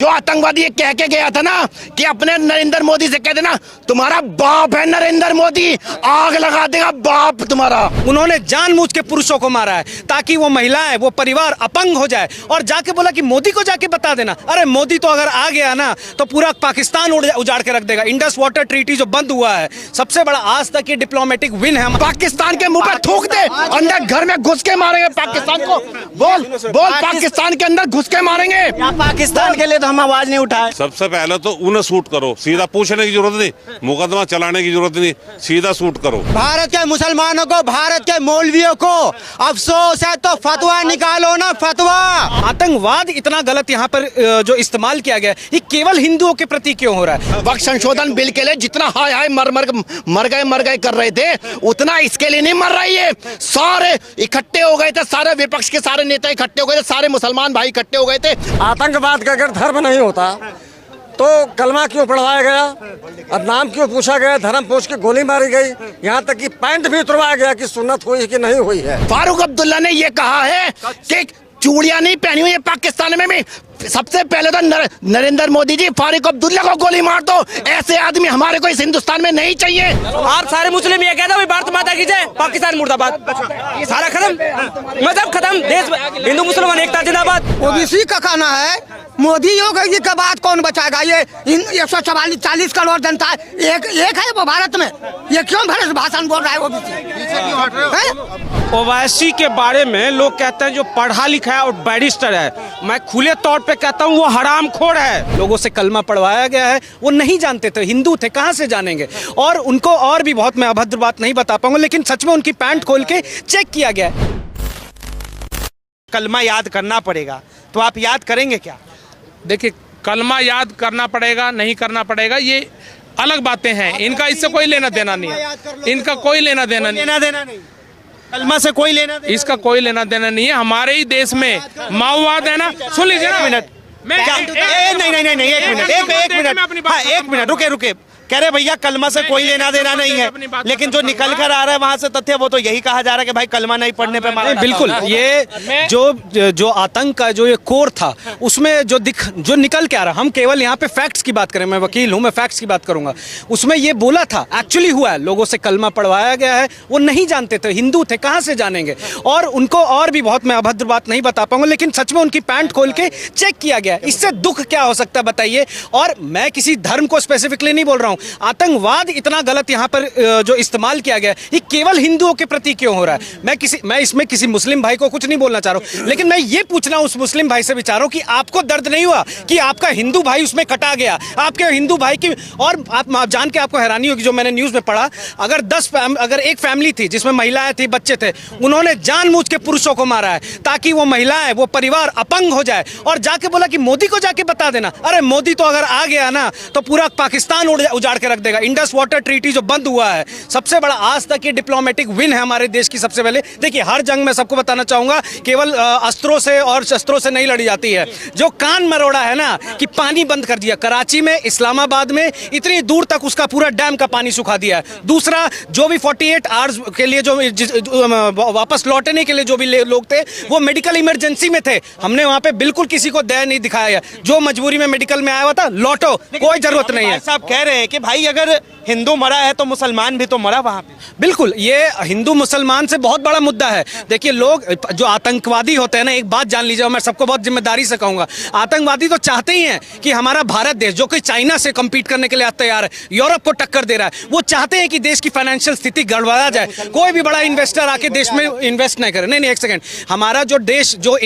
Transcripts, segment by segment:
जो आतंकवादी ये कह के गया था ना कि अपने नरेंद्र मोदी से कह देना तुम्हारा बाप है नरेंद्र मोदी, आग लगा देगा बाप तुम्हारा। उन्होंने जानबूझ के पुरुषों को मारा है ताकि वो महिलाएं, वो परिवार अपंग हो जाए, और जाके बोला कि मोदी को जाके बता देना। अरे मोदी तो अगर आ गया ना तो पूरा पाकिस्तान उजाड़ के रख देगा। इंडस वाटर ट्रीटी जो बंद हुआ है, सबसे बड़ा आज तक ये डिप्लोमेटिक विन है। पाकिस्तान के मुंह पे थूक दे, अंदर घर में घुस के मारेंगे पाकिस्तान को। बोल पाकिस्तान के अंदर घुस के मारेंगे। पाकिस्तान के लिए हम आवाज नहीं उठाए। सबसे पहले तो उन्हें शूट करो, सीधा पूछने की जरूरत नहीं, मुकदमा चलाने की जरूरत नहीं, सीधा शूट करो। भारत के मुसलमानों को, भारत के मौलवियों को अफसोस है तो फतवा निकालो ना, फतवा। आतंकवाद इतना गलत यहाँ पर जो इस्तेमाल किया गया, ये केवल हिंदुओं के प्रति क्यों हो रहा है? वक्त संशोधन बिल के लिए जितना हाय हाय मर गए कर रहे थे, उतना इसके लिए नहीं मर रही है। सारे इकट्ठे हो गए थे, सारे विपक्ष के सारे नेता इकट्ठे हो गए थे, सारे मुसलमान भाई इकट्ठे हो गए थे। आतंकवाद का अगर धर्म नहीं होता तो कलमा क्यों पढ़वाया गया और नाम क्यों पूछा गया, धर्म पूछ के गोली मारी गई, यहाँ तक कि पैंट भी उतरवाया गया कि सुन्नत हुई कि नहीं हुई है। फारूक अब्दुल्ला ने ये कहा है कि चूड़ियां नहीं पहनी हुई है पाकिस्तान में भी। सबसे पहले तो नरेंद्र मोदी जी फारूक अब्दुल्ला को गोली मार दो। ऐसे आदमी हमारे को इस हिंदुस्तान में नहीं चाहिए। आप सारे मुस्लिम ये कहते हैं भारत माता की जय, पाकिस्तान मुर्दाबाद, सारा खत्म, मजहब खत्म, देश हिंदू मुसलमान एकता जिंदाबाद। ओबीसी का कहना है मोदी योगी के बाद कौन बचाएगा? ये 140 करोड़ जनता एक है वो भारत में, ये क्यों भरे भाषण बोल रहा है ओबीसी? ओवैसी के बारे में लोग कहते हैं जो पढ़ा लिखा है और बैरिस्टर है, मैं खुले तौर पे कहता हूँ वो हरामखोर है। लोगों से कलमा पढ़वाया गया है, वो नहीं जानते थे, हिंदू थे, कहाँ से जानेंगे? और उनको और भी बहुत, मैं अभद्र बात नहीं बता पाऊंगा, लेकिन सच में उनकी पैंट खोल के चेक किया गया। कलमा याद करना पड़ेगा, तो आप याद करेंगे क्या? देखिए, कलमा याद करना पड़ेगा नहीं करना पड़ेगा ये अलग बातें हैं, इनका इससे कोई लेना देना नहीं है, इनका कोई लेना देना नहीं, कलमा से कोई लेना देना, इसका कोई लेना देना नहीं है। हमारे ही देश में माओवाद है ना, सुन लीजिए ना, नहीं, एक मिनट रुके। कह रहे भैया कलमा से कोई लेना देना नहीं है, लेकिन जो निकल कर आ रहा है वहां से तथ्य, वो तो यही कहा जा रहा है कि भाई कलमा नहीं पढ़ने पे मारा। बिल्कुल, ये जो आतंक का जो ये कोर था, उसमें जो निकल के आ रहा, हम केवल यहाँ पे फैक्ट्स की बात करें, मैं वकील हूँ, मैं फैक्ट्स की बात करूंगा। उसमें ये बोला था, एक्चुअली हुआ है, लोगों से कलमा पढ़वाया गया है, वो नहीं जानते थे, हिंदू थे, कहाँ से जानेंगे? और उनको और भी बहुत, मैं अभद्र बात नहीं बता पाऊंगा, लेकिन सच में उनकी पैंट खोल के चेक किया गया। इससे दुख क्या हो सकता है बताइए? और मैं किसी धर्म को स्पेसिफिकली नहीं बोल रहा हूँ, आतंकवाद इतना गलत यहाँ पर जो इस्तेमाल किया गया, ये केवल हिंदुओं के प्रति क्यों हो रहा है? मैं इसमें किसी मुस्लिम भाई को कुछ नहीं बोलना चाह रहा हूँ, लेकिन मैं ये पूछना उस मुस्लिम भाई से विचार रहा हूँ कि आपको दर्द नहीं हुआ कि आपका हिंदू भाई उसमें कटा गया? आपके हिंदू भाई की, और आप जान के आपको हैरानी होगी, जो मैंने न्यूज में पढ़ा, अगर एक फैमिली थी जिसमें महिलाएं थी, बच्चे थे, उन्होंने जानबूझ के पुरुषों को मारा है ताकि वो महिलाएं, वो परिवार अपंग हो जाए, और जाके बोला कि मोदी को जाके बता देना। अरे मोदी तो अगर आ गया ना तो पूरा पाकिस्तान उजाड़ के रख देगा। इंडस वाटर ट्रीटी जो बंद हुआ है, सबसे बड़ा आज तक ये डिप्लोमेटिक विन है हमारे देश की। सबसे पहले देखिए, हर जंग में सबको बताना चाहूंगा, केवल अस्त्रों से और शस्त्रों से नहीं लड़ी जाती है। जो कान मरोड़ा है ना कि पानी बंद कर दिया कराची में, इस्लामाबाद में, इतनी दूर तक उसका पूरा डैम का पानी सुखा दिया है। दूसरा, जो भी 48 आवर्स के लिए जो वापस लौटने के लिए जो भी लोग थे, वो मेडिकल इमरजेंसी में थे, हमने वहां पे बिल्कुल किसी को दया नहीं दिखाया। जो मजबूरी में मेडिकल में आया हुआ था, लौटो, कोई जरूरत नहीं है। साहब कह रहे हैं कि भाई अगर हिंदू मरा है तो मुसलमान भी तो मरा वहां पे। बिल्कुल, ये हिंदू मुसलमान से बहुत बड़ा मुद्दा है। देखिए, लोग जो आतंकवादी होते हैं ना, एक बात जान लीजिए, मैं सबको बहुत जिम्मेदारी से कहूंगा, आतंकवादी तो चाहते ही हैं कि हमारा भारत देश, जो कि चाइना से कम्पीट करने के लिए तैयार है, यूरोप को टक्कर दे रहा है, वो चाहते हैं कि देश की फाइनेंशियल स्थिति गड़बड़ा जाए, कोई भी बड़ा इन्वेस्टर आके देश में इन्वेस्ट नहीं करे। नहीं, एक सेकंड, हमारा जो देश जो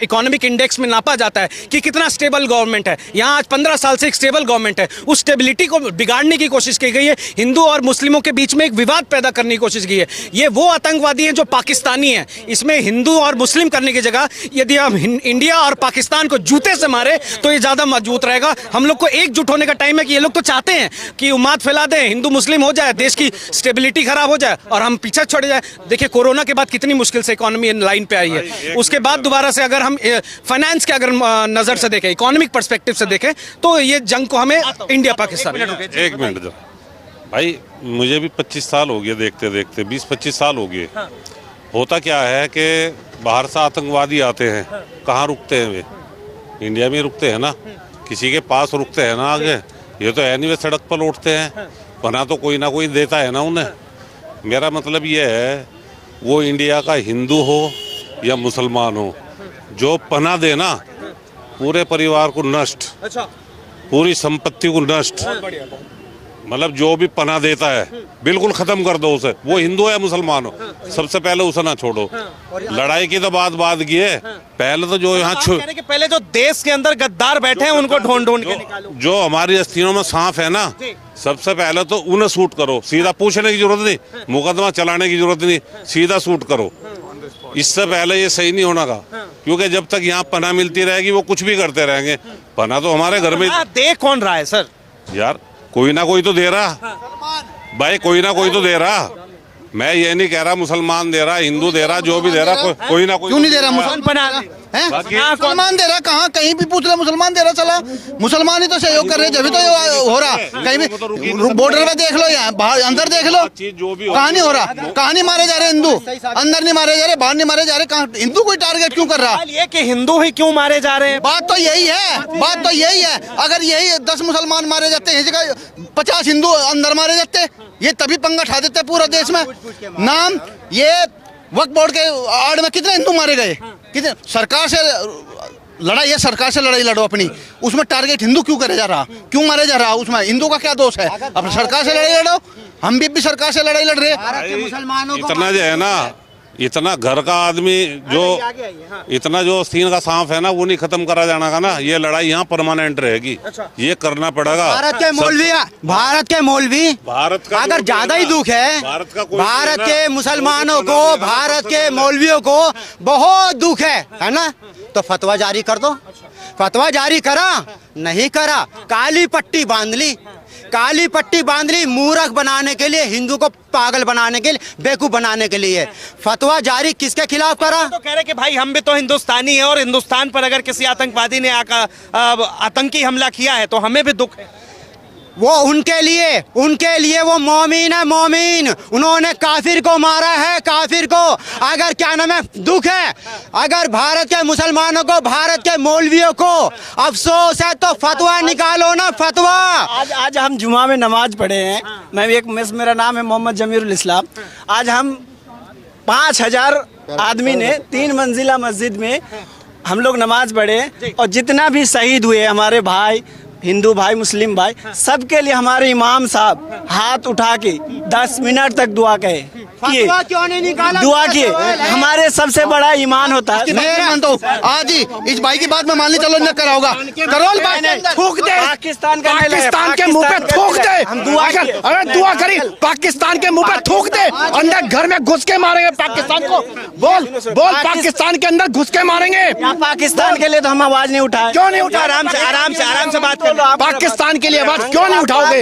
इकोनॉमिक इंडेक्स में नापा जाता है कि कितना स्टेबल गवर्नमेंट है, यहाँ आज 15 साल से एक स्टेबल गवर्नमेंट है, उस स्टेबिलिटी को बिगाड़ने की कोशिश की गई है। हिंदू और मुस्लिमों के बीच में एक विवाद पैदा करने की कोशिश की है। ये वो आतंकवादी हैं जो पाकिस्तानी हैं। इसमें हिंदू और मुस्लिम करने की जगह यदि हम इंडिया और पाकिस्तान को जूते से मारे तो ये ज्यादा मजबूत रहेगा। हम लोग को एकजुट होने का टाइम है कि ये लोग तो चाहते हैं कि उम्माद फैला दें, हिंदू मुस्लिम हो जाए, देश की स्टेबिलिटी खराब हो जाए और हम पीछे छोड़ जाए। देखिए, कोरोना के बाद कितनी मुश्किल से इकोनॉमी लाइन पे आई है, उसके बाद दोबारा से अगर हम फाइनेंस के अगर नजर से देखें, इकोनॉमिक पर्सपेक्टिव से देखें, तो ये जंग को हमें इंडिया पाकिस्तान। एक मिनट भाई, मुझे भी 25 साल हो गए देखते देखते, 20-25 साल हो गए। होता क्या है कि बाहर से आतंकवादी आते हैं, कहाँ रुकते हैं वे? इंडिया में ही रुकते हैं ना, किसी के पास रुकते हैं ना आगे। ये तो है नहीं वे सड़क पर लौटते हैं, पना तो कोई ना कोई देता है ना उन्हें। मेरा मतलब ये है, वो इंडिया का हिंदू हो या मुसलमान हो, जो पना दे ना पूरे परिवार को नष्ट, पूरी संपत्ति को नष्ट, मतलब जो भी पना देता है बिल्कुल खत्म कर दो उसे, वो हिंदू हो या मुसलमान हो, सबसे पहले उसे ना छोड़ो। लड़ाई की तो बात की है, पहले तो जो यहाँ कि पहले जो देश के अंदर गद्दार बैठे हैं उनको ढूंढ के निकालो। जो हमारी अस्थियों में सांप है ना, सबसे पहले तो उन्हें शूट करो, सीधा पूछने की जरूरत नहीं, मुकदमा चलाने की जरूरत नहीं, सीधा शूट करो। इससे पहले ये सही नहीं होना का, क्योंकि जब तक यहाँ पना मिलती रहेगी वो कुछ भी करते रहेंगे। पना तो हमारे घर में दे कौन रहा है सर? यार कोई ना कोई तो दे रहा भाई, कोई ना कोई तो दे रहा। मैं ये नहीं कह रहा मुसलमान दे रहा, हिंदू दे रहा, जो भी दे रहा, कोई ना कोई। क्यों नहीं दे रहा? मुसलमान दे रहा, कहाँ कहीं भी पूछ ले मुसलमान दे रहा। चला मुसलमान ही तो सहयोग कर रहे, जब तो ये हो रहा। कहीं भी बॉर्डर पे देख लो, यहाँ बाहर अंदर देख लो, कहाँ नहीं हो रहा, कहाँ नहीं मारे जा रहे हिंदू, अंदर नहीं मारे जा रहे, बाहर नहीं मारे जा रहे, कहाँ हिंदू कोई टारगेट क्यों कर रहा? ये कि हिंदू ही क्यों मारे जा रहे हैं? बात तो यही है, बात तो यही है। अगर यही 10 मुसलमान मारे जाते हैं, 50 हिंदू अंदर मारे जाते, ये तभी पंगा उठा देते पूरा देश में। नाम ये वक्फ बोर्ड के आड़ में कितने हिंदू मारे गए, कितने? सरकार से लड़ाई है, सरकार से लड़ाई लड़ो अपनी, उसमें टारगेट हिंदू क्यों करे जा रहा, क्यों मारे जा रहा? उसमें हिंदू का क्या दोष है? अब सरकार से लड़ाई लड़ो, हम भी सरकार से लड़ाई लड़ रहे हैं। मुसलमानों को इतना जो है ना, इतना घर का आदमी जो इतना जो सीन का सांप है ना, वो नहीं खत्म करा जाना का ना, ये लड़ाई यहाँ परमानेंट रहेगी। ये करना पड़ेगा। भारत के मौलवी भारत का अगर ज्यादा ही दुख है, भारत के मुसलमानों को, भारत के मौलवियों को बहुत दुख है ना, तो फतवा जारी कर दो। फतवा जारी करा, नहीं करा, काली पट्टी बांध ली, काली पट्टी बांध ली, मूर्ख बनाने के लिए, हिंदू को पागल बनाने के लिए, बेवकूफ बनाने के लिए। फतवा जारी किसके खिलाफ करा? तो कह रहे कि भाई हम भी तो हिंदुस्तानी है, और हिंदुस्तान पर अगर किसी आतंकवादी ने आतंकी हमला किया है तो हमें भी दुख है। वो उनके लिए वो मोमीन है, मोमीन। उन्होंने काफिर को मारा है, काफिर को। अगर क्या नाम है, दुख है अगर भारत के मुसलमानों को, भारत के मौलवियों को अफसोस है, तो फतवा निकालो ना, फतवा। आज हम जुमा में नमाज पढ़े हैं। मेरा नाम है मोहम्मद जमीरुल इस्लाम। आज हम 5000 आदमी ने 3 मंजिला मस्जिद में हम लोग नमाज पढ़े, और जितना भी शहीद हुए हमारे भाई, हिंदू भाई, मुस्लिम भाई, सबके लिए हमारे इमाम साहब हाथ उठा के 10 मिनट तक दुआ किए, क्यों नहीं निकाला? दुआ किए। हमारे सबसे बड़ा ईमान होता है। मैं मानता हूँ आज ही इस भाई की बात में मान ली, चलो न करा होगा, करोल थूक दे, पाकिस्तान के मुंह पे थूक दे। अरे दुआ करी, पाकिस्तान के मुंह पे थूक दे, अंदर घर में घुस के मारेंगे पाकिस्तान को। बोल पाकिस्तान के अंदर घुस के मारेंगे। पाकिस्तान के लिए तो हम आवाज नहीं उठाए। क्यों नहीं उठा? आराम से बात कर। पाकिस्तान के लिए आवाज क्यों नहीं उठाओगे?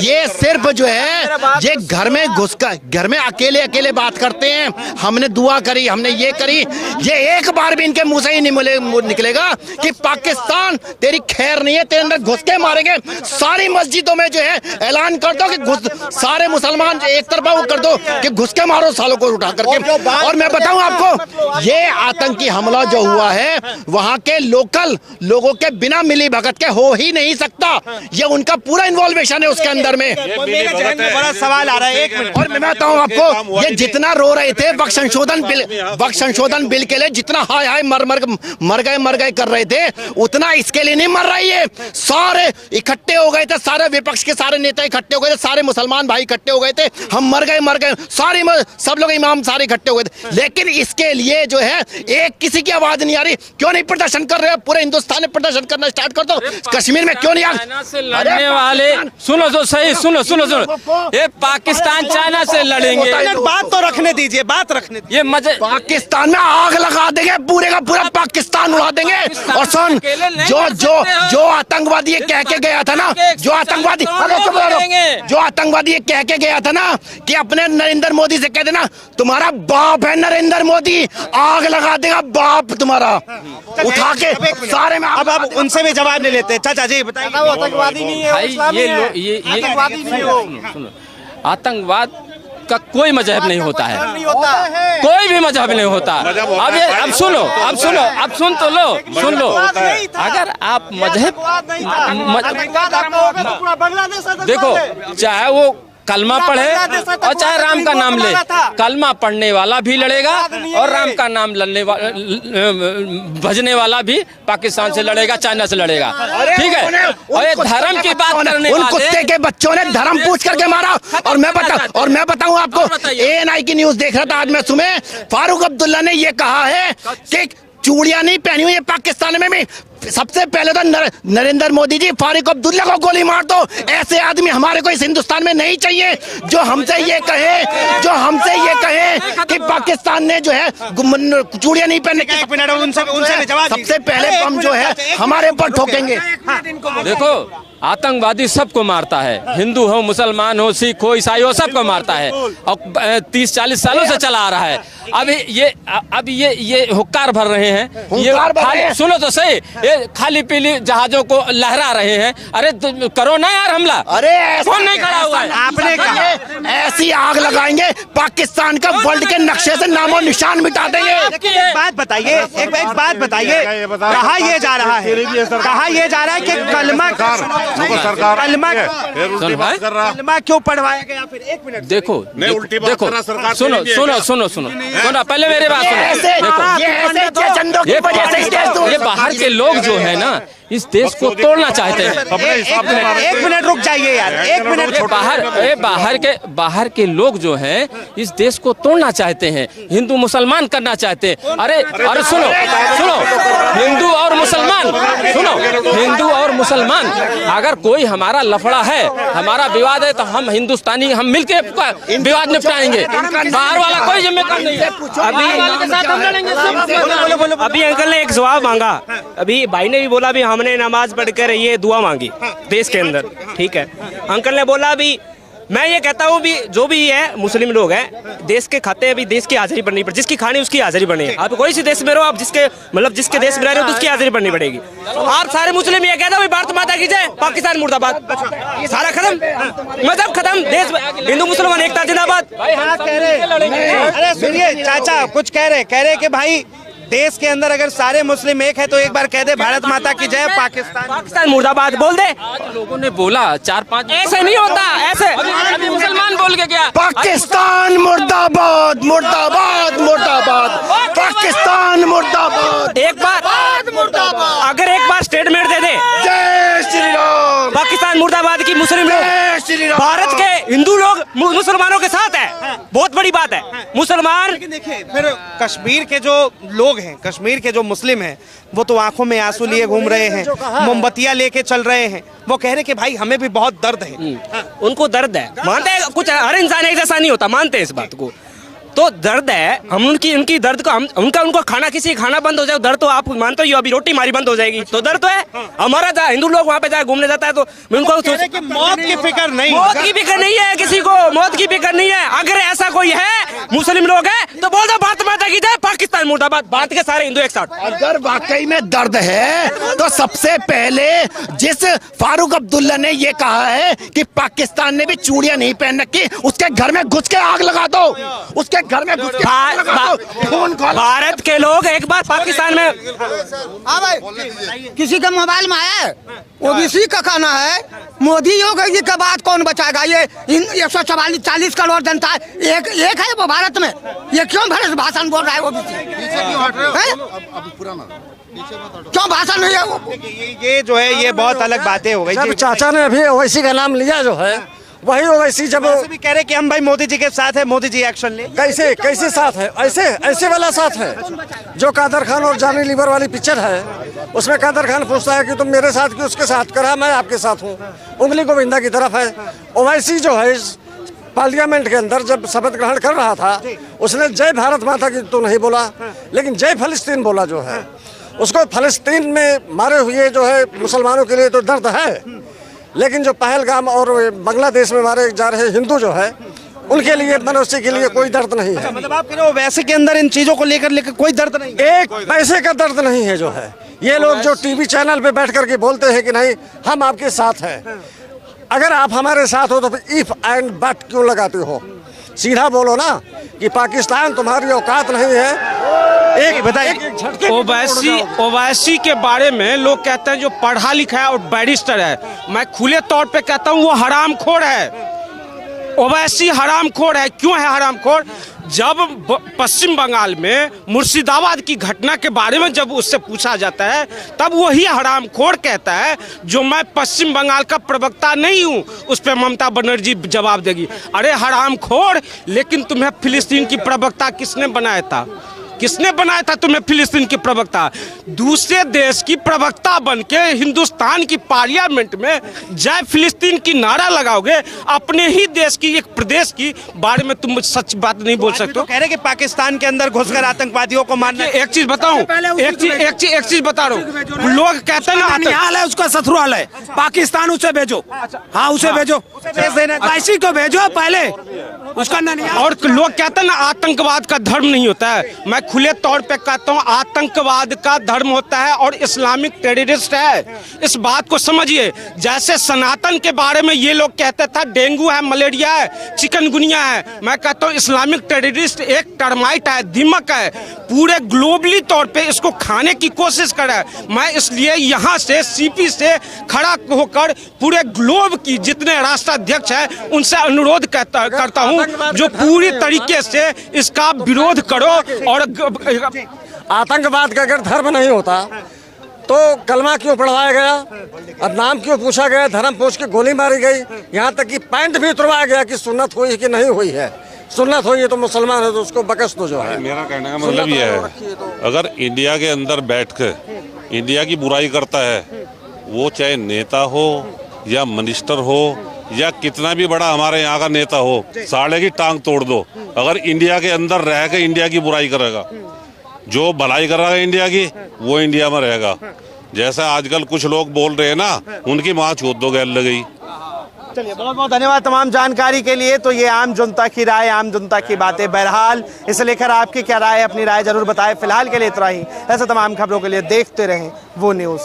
ये सिर्फ जो है, ये घर में घुसकर, घर में अकेले बात करते हैं। हमने दुआ करी, हमने ये करी, ये एक बार भी इनके मुंह से ही नहीं निकलेगा कि पाकिस्तान तेरी खैर नहीं है, तेरे अंदर घुस के मारेंगे। सारी मस्जिदों में जो है ऐलान कर दो कि सारे मुसलमान एक तरफा वो कर दो कि घुस के मारो सालों को उठा करके। और मैं बताऊं आपको, ये आतंकी हमला जो हुआ है, वहां के लोकल लोगों के बिना मिली भगत के हो ही नहीं सकता। ये उनका पूरा इन्वॉल्वेशन है उसके अंदर में। बड़ा सवाल आ रहा है, 1 मिनट। और मैं बताऊं आपको, ये जितना रो रहे थे वक्त संशोधन बिल के लिए, जितना हाय मर गए कर रहे थे, उतना इसके लिए नहीं मर रही है। सारे इकट्ठे हो गए थे, सारे विपक्ष के सारे नेता इकट्ठे हो गए थे, सारे मुसलमान भाई इकट्ठे हो गए थे, हम मर गए सारे, सब लोग इमाम सारे इकट्ठे हो गए थे। लेकिन इसके लिए जो है एक किसी की आवाज नहीं आ रही। क्यों नहीं प्रदर्शन कर रहे? पूरे हिंदुस्तान में प्रदर्शन करना स्टार्ट कर दो। कश्मीर में क्यों नहीं? चाइना से लड़ने वाले, सुनो तो सही, सुनो। ये पाकिस्तान चाइना से लड़ेंगे। बात तो रखने दीजिए, बात रखने दीजिए। ये मजे पाकिस्तान में आग लगा देंगे, पूरे का पूरा पाकिस्तान उड़ा देंगे। और सुन, जो आतंकवादी ये कह के गया था ना, जो आतंकवादी ये कह के गया था ना कि अपने नरेंद्र मोदी से कह देना तुम्हारा बाप है नरेंद्र मोदी, आग लगा देगा बाप तुम्हारा, उठा के सारे में। अब उनसे भी जवाब नहीं लेते। चाचा जी बताइए। आतंकवादी नहीं है, भाई ये आतंकवाद का कोई मजहब नहीं होता है, कोई भी मजहब नहीं होता। अब सुन तो लो। अगर आप मजहब देखो, चाहे वो कलमा पढ़े और चाहे राम का नाम ले, कलमा पढ़ने वाला भी लड़ेगा और राम का नाम भजने वाला भी पाकिस्तान से लड़ेगा, चाइना से लड़ेगा, ठीक है। और ये धर्म की बात करने उन कुत्ते के बच्चों ने धर्म पूछ करके मारा। और मैं बताऊं आपको, ANI की न्यूज देख रहा था आज मैं सुबह, फारूक अब्दुल्ला ने ये कहा है कि चूड़ियां नहीं पहनी हुई है पाकिस्तान में भी। सबसे पहले तो नरेंद्र मोदी जी फारूक अब्दुल्ला को गोली मार दो। ऐसे आदमी हमारे को इस हिंदुस्तान में नहीं चाहिए जो हमसे ये कहे कि पाकिस्तान ने जो है चूड़ियां नहीं पहनने की। सबसे पहले बम जो है हमारे ऊपर ठोकेंगे। देखो, आतंकवादी सबको मारता है, हिंदू हो, मुसलमान हो, सिख हो, ईसाई हो, सबको मारता है और 30-40 सालों से चला आ रहा है। अब ये हुक्कार भर रहे हैं, ये सुनो तो सही, ये खाली पीली जहाजों को लहरा रहे हैं। अरे करो ना यार हमला, अरे कौन नहीं खड़ा हुआ है? आपने कहा ऐसी आग लगाएंगे पाकिस्तान का वर्ल्ड के नक्शे से नामो निशान मिटा देंगे। एक बात बताइए, कहा यह जा रहा है कि कलमा क्यों पढ़वाया गया? फिर एक मिनट देखो, सुनो, पहले मेरी बात सुनो। देखो, ये बाहर के लोग जो है ना, इस देश को तोड़ना चाहते हैं। एक मिनट रुक जाइए यार, एक मिनट। बाहर के लोग जो हैं इस देश को तोड़ना चाहते हैं, हिंदू मुसलमान करना चाहते हैं। अरे सुनो, हिंदू और मुसलमान अगर कोई हमारा लफड़ा है, हमारा विवाद है, तो हम हिंदुस्तानी हम मिलके विवाद निपटाएंगे। बाहर वाला कोई जिम्मेदार नहीं है। अभी अंकल ने एक जवाब मांगा, अभी भाई ने भी बोला भी हमने नमाज पढ़कर ये दुआ मांगी देश के अंदर, ठीक है। अंकल ने बोला भी मैं ये कहता हूँ भी जो भी है मुस्लिम लोग हैं, देश के खाते अभी देश की हाजिरी बननी पड़ेगी, जिसकी खानी उसकी हाजिरी बने। आप कोई सी देश में रहो, आप जिसके देश में रह रहे हो तो उसकी हाजिरी बननी पड़ेगी। आप सारे मुस्लिम ये कहते हो भारत माता की जय, पाकिस्तान मुर्दाबाद, सारा खत्म, मजहब खत्म, देश हिंदू मुसलमान एकता जिंदाबाद। अरे सुनिए चाचा, कुछ कह रहे कि भाई देश के अंदर अगर सारे मुस्लिम एक है तो एक बार कह दे भारत माता की जय, पाकिस्तान मुर्दाबाद बोल दे। लोगों ने बोला 4-5, ऐसे नहीं होता, ऐसे अभी मुसलमान बोल के गया पाकिस्तान मुर्दाबाद, मुर्दाबाद, मुर्दाबाद, पाकिस्तान मुर्दाबाद। एक बार अगर एक बार स्टेटमेंट दे दे, जय श्री राम, पाकिस्तान मुर्दाबाद की मुस्लिम लोग भारत के हिंदू लोग मुसलमानों के साथ है, बहुत बड़ी बात है। मुसलमान लेकिन देखिए, फिर कश्मीर के जो लोग हैं, कश्मीर के जो मुस्लिम हैं, वो तो आंखों में आंसू लिए घूम रहे हैं, मोमबत्तियां लेके चल रहे हैं। वो कह रहे कि भाई हमें भी बहुत दर्द है। उनको दर्द है, मानते हैं, कुछ हर इंसान एक जैसा नहीं होता, मानते हैं इस बात को। तो दर्द है, हम उनकी दर्द को उनको खाना किसी खाना बंद हो जाए, दर्द तो आप मानते हो, अभी रोटी हमारी बंद हो जाएगी तो दर्द तो है हमारा। हिंदू लोग वहाँ पे जाए घूमने जाता है तो उनको मौत की फिक्र नहीं, मौत की फिक्र नहीं है, किसी को मौत की फिक्र नहीं है। अगर ऐसा कोई है मुस्लिम लोग है तो बोल दो भारत माता की जय, पाकिस्तान मुर्दाबाद, भारत के सारे हिंदू एक साथ। अगर वाकई में दर्द है तो सबसे पहले जिस फारूक अब्दुल्ला ने ये कहा है कि पाकिस्तान ने भी चूड़ियां नहीं पहन रखी, उसके घर में घुस के आग लगा दो, उसके घर में घुस के आग लगा दो। भारत के लोग एक बार पाकिस्तान में, हाँ भाई, किसी के मोबाइल में आया ओबीसी का कहना है मोदी योगी के बाद कौन बचाएगा? ये 140 करोड़ जनता एक है वो भारत में, ये क्यों भरे भाषण बोल रहा है ओबीसी? क्यों भाषण नहीं है वो? ये जो है ये बहुत अलग बातें हो गई। जब चाचा ने अभी ओवैसी का नाम लिया जो है, वही ओवैसी जब भी कह रहे कि हम भाई मोदी जी के साथ है, मोदी जी एक्शन ले। कैसे साथ है? ऐसे वाला साथ है जो कादर खान और जॉनी लीवर वाली पिक्चर है, उसमें कादर खान पूछता है कि तुम मेरे साथ की उसके साथ करा, मैं आपके साथ हूँ, उंगली गोविंदा की तरफ है। ओवैसी जो है पार्लियामेंट के अंदर जब शपथ ग्रहण कर रहा था, उसने जय भारत माता की तो नहीं बोला, लेकिन जय फलस्तीन बोला जो है। उसको फलस्तीन में मारे हुए जो है मुसलमानों के लिए तो दर्द है, लेकिन जो पहलगाम और बांग्लादेश में मारे जा रहे हिंदू जो है, उनके लिए, मनुष्य के लिए कोई दर्द नहीं है। मतलब आप कह रहे हो वैसे के अंदर इन चीजों को लेकर कोई दर्द नहीं, एक पैसे का दर्द नहीं है जो है। ये लोग जो टीवी चैनल पे बैठ करके बोलते हैं कि नहीं हम आपके साथ हैं, अगर आप हमारे साथ हो तो फिर इफ एंड बट क्यों लगाते हो? सीधा बोलो ना कि पाकिस्तान तुम्हारी औकात नहीं है। एक बताइए, ओवैसी के बारे में लोग कहते हैं जो पढ़ा लिखा है और बैरिस्टर है, मैं खुले तौर पे कहता हूँ वो हरामखोर है। ओवैसी हरामखोर है। क्यों है हरामखोर? जब पश्चिम बंगाल में मुर्शिदाबाद की घटना के बारे में जब उससे पूछा जाता है तब वही हरामखोर कहता है जो मैं पश्चिम बंगाल का प्रवक्ता नहीं हूं। उस पर ममता बनर्जी जवाब देगी, अरे हरामखोर, लेकिन तुम्हें फिलिस्तीन की प्रवक्ता किसने बनाया था? किसने बनाया था तुम्हें फिलिस्तीन की प्रवक्ता? दूसरे देश की प्रवक्ता बनके हिंदुस्तान की पार्लियामेंट में जय फिलिस्तीन की नारा लगाओगे, अपने ही देश की एक प्रदेश की बारे में तुम सच बात नहीं बोल सकते। तो कह रहे कि पाकिस्तान के अंदर घुसकर आतंकवादियों को मारना। एक चीज बताऊं, एक चीज बता रहा हूँ, लोग कहते हैं ननिहाल है उसका ससुराल है, पाकिस्तान उसे भेजो। हाँ उसे भेजो, वैसी को भेजो पहले उसका ननिहाल। और लोग कहते हैं ना आतंकवाद का धर्म नहीं होता है, मैं खुले तौर पे कहता हूँ आतंकवाद का धर्म होता है और इस्लामिक टेररिस्ट है। इस बात को समझिए। जैसे सनातन के बारे में ये लोग कहते थे डेंगू है, मलेरिया है, चिकनगुनिया है, मैं कहता हूँ इस्लामिक टेररिस्ट एक टर्माइट है, दीमक है, पूरे ग्लोबली तौर पे इसको खाने की कोशिश कर रहा है। मैं इसलिए यहाँ से सीपी से खड़ा होकर पूरे ग्लोब की जितने राष्ट्राध्यक्ष हैं उनसे अनुरोध करता हूँ जो पूरी तरीके से इसका विरोध करो। और आतंकवाद का अगर धर्म नहीं होता तो कलमा क्यों पढ़वाया गया और नाम क्यों पूछा गया? धर्म पूछ के गोली मारी गई, यहाँ तक कि पैंट भी उतरवाया गया कि सुन्नत हुई है कि नहीं हुई है। सुन्नत हुई है तो मुसलमान है तो उसको बकस दो। जो है मेरा कहने का मतलब ये है, अगर इंडिया के अंदर बैठ कर इंडिया की बुराई करता है, वो चाहे नेता हो या मिनिस्टर हो या कितना भी बड़ा हमारे यहाँ का नेता हो, साले की टांग तोड़ दो। अगर इंडिया के अंदर रह के इंडिया की बुराई करेगा, जो भलाई करेगा इंडिया की, वो इंडिया में रहेगा। जैसे आजकल कुछ लोग बोल रहे हैं ना, उनकी माँ छूट दो गैल लगई। चलिए, बहुत बहुत धन्यवाद तमाम जानकारी के लिए। तो ये आम जनता की राय, आम जनता की बातें। बहरहाल इसे लेकर आपकी क्या राय है, अपनी राय जरूर बताएं। फिलहाल के लिए इतना ही। ऐसे तमाम खबरों के लिए देखते रहें वो न्यूज़।